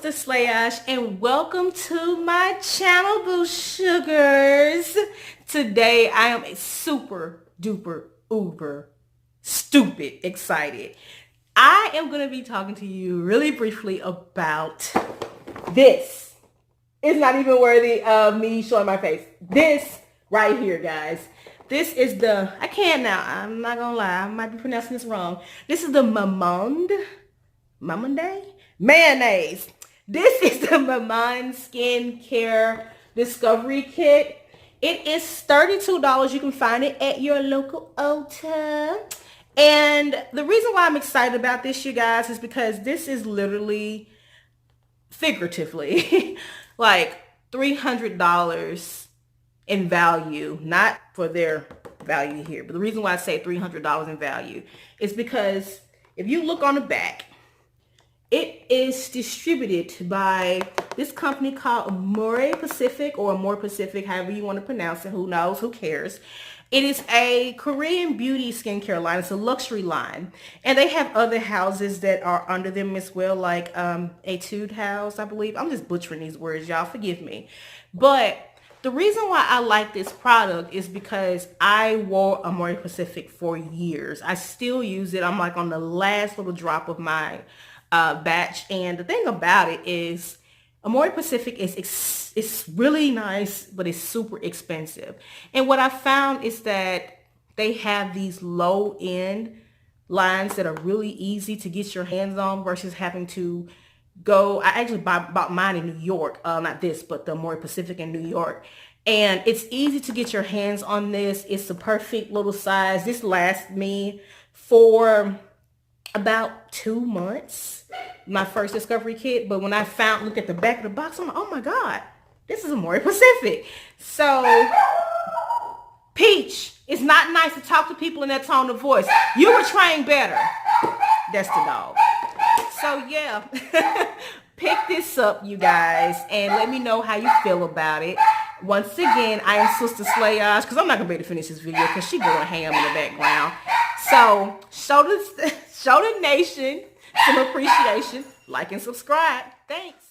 sister Slayage, and welcome to my channel, boo sugars. Today I am super duper uber stupid excited. I am going to be talking to you really briefly about this. It's not even worthy of me showing my face. This right here, guys. This is the, I'm not gonna lie, I might be pronouncing this wrong. This is the Mamonde mayonnaise. This is the Mamonde Skincare Discovery Kit. It is $32. You can find it at your local Ulta. And the reason why I'm excited about this, you guys, is because this is literally, figuratively, like $300 in value, not for their value here, but the reason why I say $300 in value is because if you look on the back, it is distributed by this company called Amore Pacific, or Amore Pacific, however you want to pronounce it. Who knows? Who cares? It is a Korean beauty skincare line. It's a luxury line. And they have other houses that are under them as well, like Etude House, I believe. I'm just butchering these words, y'all. Forgive me. But the reason why I like this product is because I wore Amore Pacific for years. I still use it. I'm like on the last little drop of my batch. And the thing about it is Amore Pacific it's really nice, but it's super expensive. And what I found is that they have these low end lines that are really easy to get your hands on versus having to go. I actually bought mine in New York, not this, but the Amore Pacific in New York. And it's easy to get your hands on this. It's the perfect little size. This lasts me for about 2 months, my first discovery kit. But when I looked at the back of the box, I'm like, oh my God, this is Amore Pacific. So, Peach, it's not nice to talk to people in that tone of voice. You were trained better. That's the dog. So yeah, pick this up, you guys, and let me know how you feel about it. Once again, I am Sister Slayage, because I'm not going to be able to finish this video because she's going ham in the background. So, show the nation some appreciation, like and subscribe. Thanks.